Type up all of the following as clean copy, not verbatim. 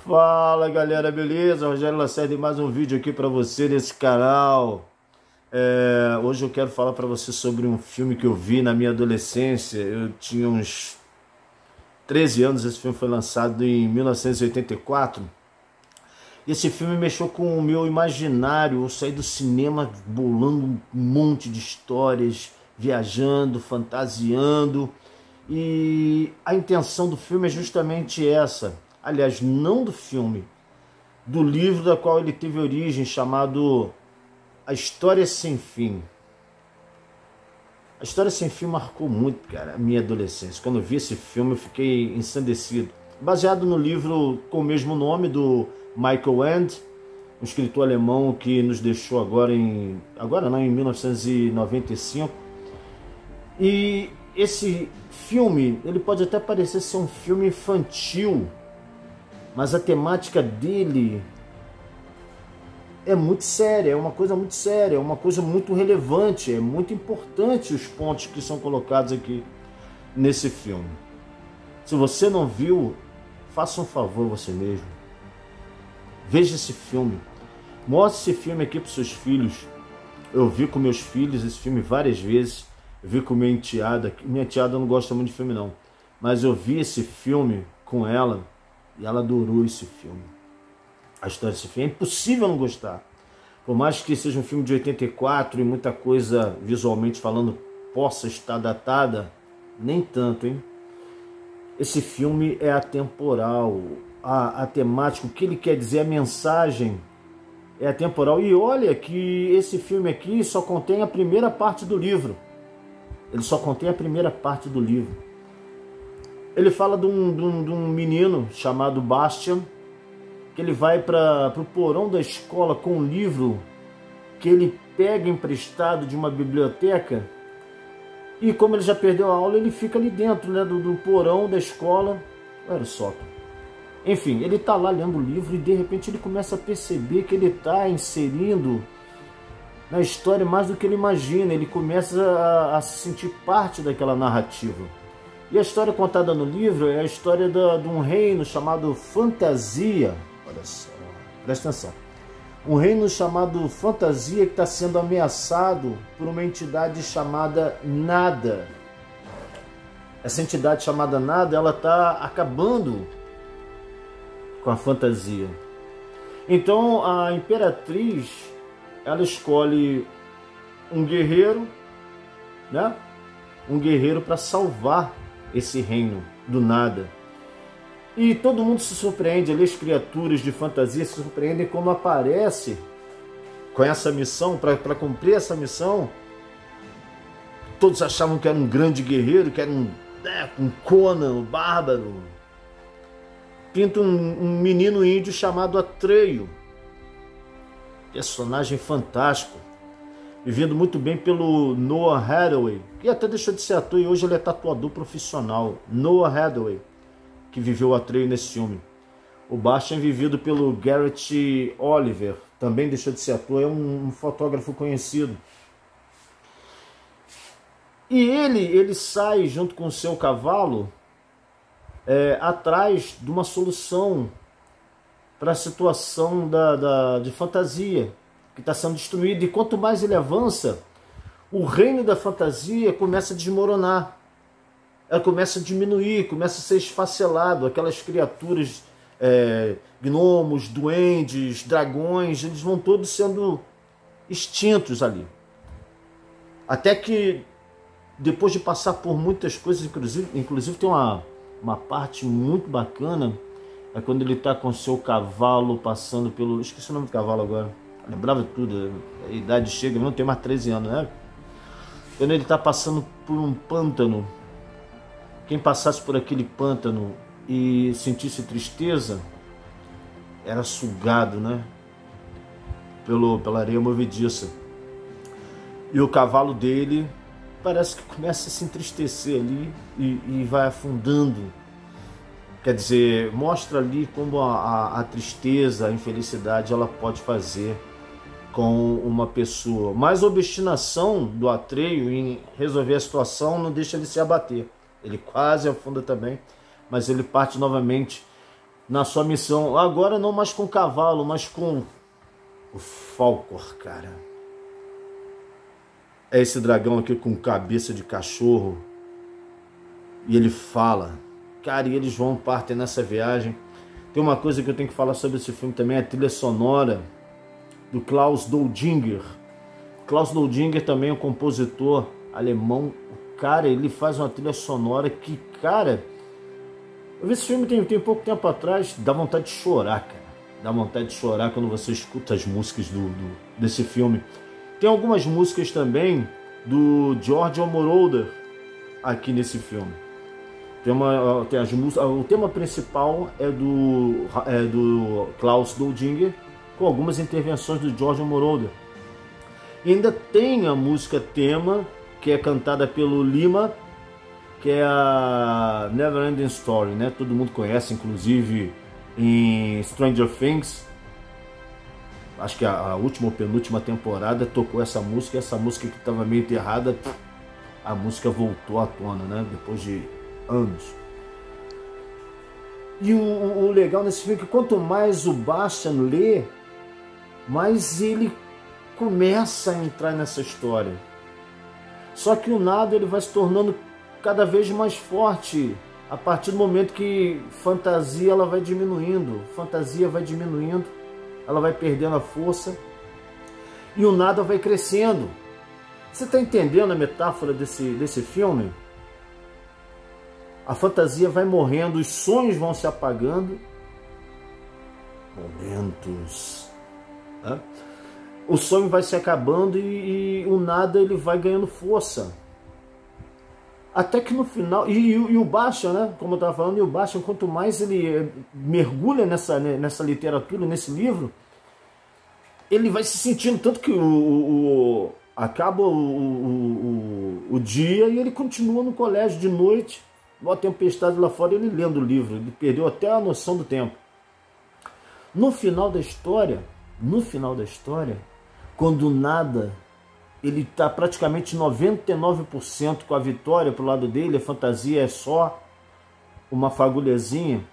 Fala galera, beleza? Rogério Lacerda e mais um vídeo aqui para você nesse canal. Hoje eu quero falar para você sobre um filme que eu vi na minha adolescência. Eu tinha uns 13 anos, esse filme foi lançado em 1984. E esse filme mexeu com o meu imaginário. Eu saí do cinema bolando um monte de histórias, viajando, fantasiando. E a intenção do filme é justamente essa. Aliás, não do filme, do livro da qual ele teve origem, chamado A História Sem Fim. A História Sem Fim marcou muito, cara, a minha adolescência. Quando eu vi esse filme, eu fiquei ensandecido. Baseado no livro com o mesmo nome, do Michael Ende, um escritor alemão que nos deixou em 1995. E esse filme, ele pode até parecer ser um filme infantil, mas a temática dele é muito séria, é uma coisa muito séria, é uma coisa muito relevante, é muito importante os pontos que são colocados aqui nesse filme. Se você não viu, faça um favor você mesmo. Veja esse filme. Mostre esse filme aqui para os seus filhos. Eu vi com meus filhos esse filme várias vezes. Eu vi com minha enteada. Minha enteada não gosta muito de filme não, mas eu vi esse filme com ela. E ela adorou esse filme. A história desse filme é impossível não gostar. Por mais que seja um filme de 84 e muita coisa visualmente falando possa estar datada, nem tanto, hein? Esse filme é atemporal. A temática, o que ele quer dizer, a mensagem é atemporal. E olha que esse filme aqui só contém a primeira parte do livro. Ele só contém a primeira parte do livro. Ele fala de um menino chamado Bastian, que ele vai para o porão da escola com um livro que ele pega emprestado de uma biblioteca. E como ele já perdeu a aula, ele fica ali dentro, né, do porão da escola. Era o sótão. Enfim, ele está lá lendo o livro e de repente ele começa a perceber que ele está inserindo na história mais do que ele imagina. Ele começa a se sentir parte daquela narrativa. E a história contada no livro é a história de um reino chamado Fantasia. Olha só, presta atenção. Um reino chamado Fantasia que está sendo ameaçado por uma entidade chamada Nada. Essa entidade chamada Nada, ela está acabando com a fantasia. Então a imperatriz, ela escolhe um guerreiro, né? Um guerreiro para salvar esse reino do nada. E todo mundo se surpreende ali, as criaturas de fantasia se surpreendem quando aparece com essa missão, para cumprir essa missão. Todos achavam que era um grande guerreiro, que era um Conan, um bárbaro. Pinta um menino índio chamado Atreio, personagem fantástico, vivido muito bem pelo Noah Hathaway, que até deixou de ser ator e hoje ele é tatuador profissional. Noah Hathaway, que viveu o Atreio nesse filme. O Bastian, vivido pelo Garrett Oliver, também deixou de ser ator, é um fotógrafo conhecido. E ele sai junto com o seu cavalo atrás de uma solução para a situação de fantasia que está sendo destruído. E quanto mais ele avança, o reino da fantasia começa a desmoronar. Ela começa a diminuir, começa a ser esfacelado. Aquelas criaturas, gnomos, duendes, dragões, eles vão todos sendo extintos ali. Até que, depois de passar por muitas coisas, inclusive tem uma parte muito bacana, é quando ele está com seu cavalo passando pelo... Esqueci o nome do cavalo agora. Lembrava tudo, a idade chega, não tem mais 13 anos, né? Quando ele está passando por um pântano, quem passasse por aquele pântano e sentisse tristeza, era sugado, né? Pela areia movediça. E o cavalo dele parece que começa a se entristecer ali e vai afundando. Quer dizer, mostra ali como a tristeza, a infelicidade, ela pode fazer com uma pessoa. Mas a obstinação do Atreio em resolver a situação não deixa ele se abater. Ele quase afunda também, mas ele parte novamente na sua missão. Agora não mais com o cavalo, mas com o Falkor, cara. É esse dragão aqui com cabeça de cachorro. E ele fala. Cara, e eles partem nessa viagem. Tem uma coisa que eu tenho que falar sobre esse filme também, a trilha sonora do Klaus Doldinger. Klaus Doldinger também é um compositor alemão. Cara, ele faz uma trilha sonora que, cara... Eu vi esse filme tem pouco tempo atrás, dá vontade de chorar, cara. Dá vontade de chorar quando você escuta as músicas desse filme. Tem algumas músicas também do George Moroder aqui nesse filme. Tem as músicas, o tema principal é do Klaus Doldinger, com algumas intervenções do George Moroder. E ainda tem a música tema, que é cantada pelo Lima, que é a Never Ending Story, né? Todo mundo conhece, inclusive em Stranger Things. Acho que a última ou penúltima temporada tocou essa música. Essa música que estava meio enterrada, a música voltou à tona, né? Depois de anos. E o legal nesse filme é que quanto mais o Bastian lê, mais ele começa a entrar nessa história. Só que o nada ele vai se tornando cada vez mais forte a partir do momento que fantasia ela vai diminuindo, ela vai perdendo a força e o nada vai crescendo. Você está entendendo a metáfora desse filme? A fantasia vai morrendo, os sonhos vão se apagando. Momentos. Né? O sonho vai se acabando e o nada ele vai ganhando força. Até que no final... E o Bastian, né? Como eu estava falando, o Bastian, quanto mais ele mergulha nessa literatura, nesse livro, ele vai se sentindo tanto que acaba o dia e ele continua no colégio de noite, uma tempestade lá fora, ele lendo o livro. Ele perdeu até a noção do tempo. No final da história, quando nada, ele está praticamente 99% com a vitória para o lado dele, a fantasia é só uma fagulhazinha.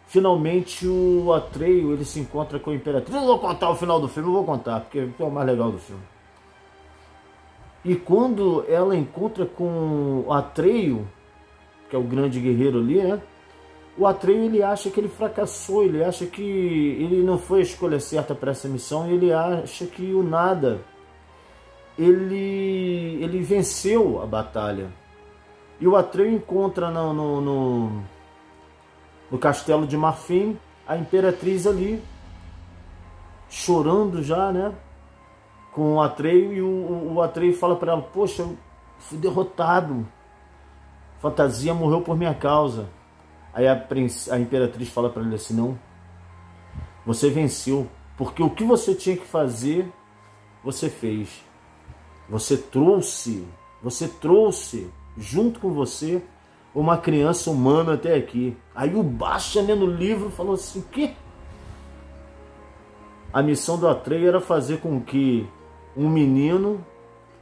Finalmente o Atreio ele se encontra com a Imperatriz. Eu não vou contar o final do filme, eu vou contar, porque é o mais legal do filme. E quando ela encontra com o Atreio, que é o grande guerreiro ali, né? O Atreio ele acha que ele fracassou, ele acha que ele não foi a escolha certa para essa missão, e ele acha que o nada, ele venceu a batalha. E o Atreio encontra no Castelo de Marfim a Imperatriz ali, chorando já, né? Com o Atreio, e o Atreio fala para ela: poxa, eu fui derrotado, fantasia morreu por minha causa. Aí a Imperatriz fala para ele assim: não, você venceu, porque o que você tinha que fazer, você fez. Você trouxe junto com você uma criança humana até aqui. Aí o Bastian, lendo o livro, falou assim: o quê? A missão do Atreio era fazer com que um menino,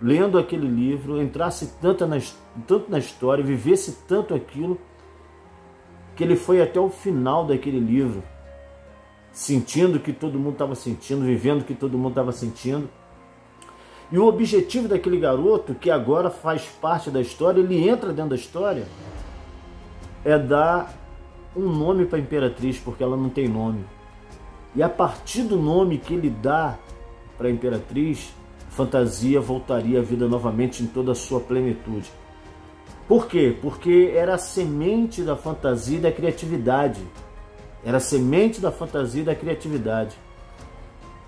lendo aquele livro, entrasse tanto na história, vivesse tanto aquilo, que ele foi até o final daquele livro, sentindo o que todo mundo estava sentindo, vivendo o que todo mundo estava sentindo. E o objetivo daquele garoto, que agora faz parte da história, ele entra dentro da história, é dar um nome para a Imperatriz, porque ela não tem nome. E a partir do nome que ele dá para a Imperatriz, fantasia voltaria à vida novamente em toda a sua plenitude. Por quê? Porque era a semente da fantasia e da criatividade. Era a semente da fantasia e da criatividade.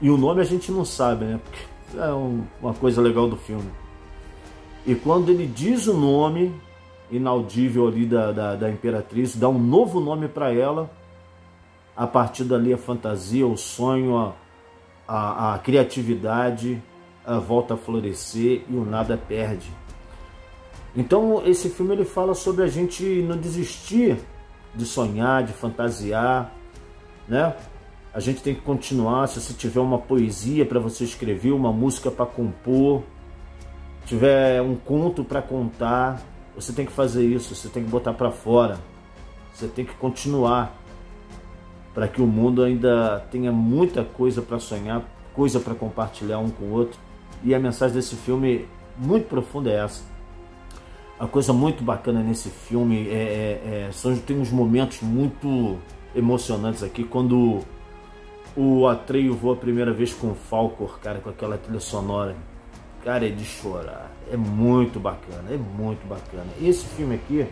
E o nome a gente não sabe, né? Porque é uma coisa legal do filme. E quando ele diz o nome inaudível ali da Imperatriz, dá um novo nome para ela, a partir dali a fantasia, o sonho, a criatividade volta a florescer e o nada perde. Então esse filme ele fala sobre a gente não desistir de sonhar, de fantasiar, né? A gente tem que continuar. Se você tiver uma poesia para você escrever, uma música para compor, tiver um conto para contar, você tem que fazer isso, você tem que botar para fora, você tem que continuar. para que o mundo ainda tenha muita coisa para sonhar, coisa para compartilhar um com o outro. E a mensagem desse filme muito profunda é essa. A coisa muito bacana nesse filme tem uns momentos muito emocionantes aqui, quando o Atreio voa a primeira vez com o Falcor, cara, com aquela trilha sonora, cara, é de chorar. É muito bacana, é muito bacana. E esse filme aqui,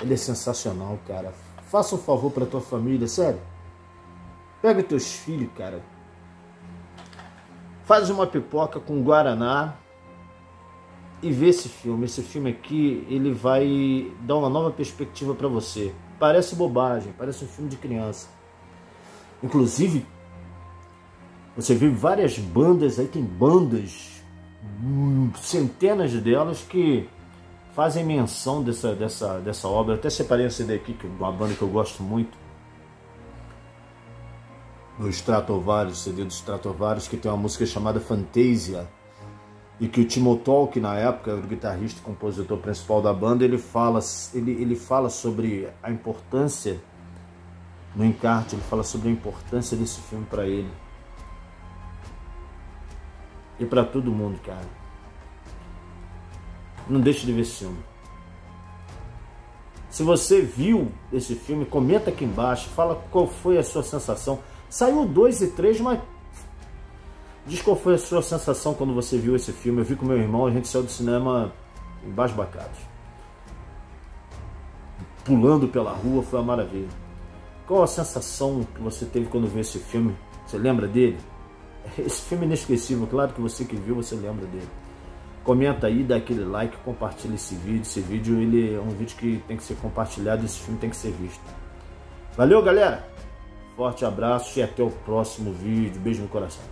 ele é sensacional, cara. Faça um favor pra tua família, sério. Pega teus filhos, cara. Faz uma pipoca com guaraná e vê esse filme. Esse filme aqui, ele vai dar uma nova perspectiva pra você. Parece bobagem, parece um filme de criança. Inclusive, você vê várias bandas aí, tem bandas, centenas delas, que fazem menção dessa obra. Eu até separei um CD aqui, que é uma banda que eu gosto muito, do Stratovarius, CD do Stratovarius, que tem uma música chamada Fantasia, e que o Timo Tolkki, na época, o guitarrista e compositor principal da banda, ele fala sobre a importância, no encarte, ele fala sobre a importância desse filme para ele. E para todo mundo, cara. Não deixe de ver esse filme. Se você viu esse filme, comenta aqui embaixo, fala qual foi a sua sensação. Saiu 2 e 3, mas diz qual foi a sua sensação quando você viu esse filme. Eu vi com meu irmão, a gente saiu do cinema embasbacados, pulando pela rua, foi uma maravilha. Qual a sensação que você teve quando viu esse filme? Você lembra dele? Esse filme é inesquecível, claro que você que viu, você lembra dele. Comenta aí, dá aquele like, compartilha esse vídeo. Esse vídeo, ele é um vídeo que tem que ser compartilhado, esse filme tem que ser visto. Valeu, galera! Forte abraço e até o próximo vídeo. Beijo no coração.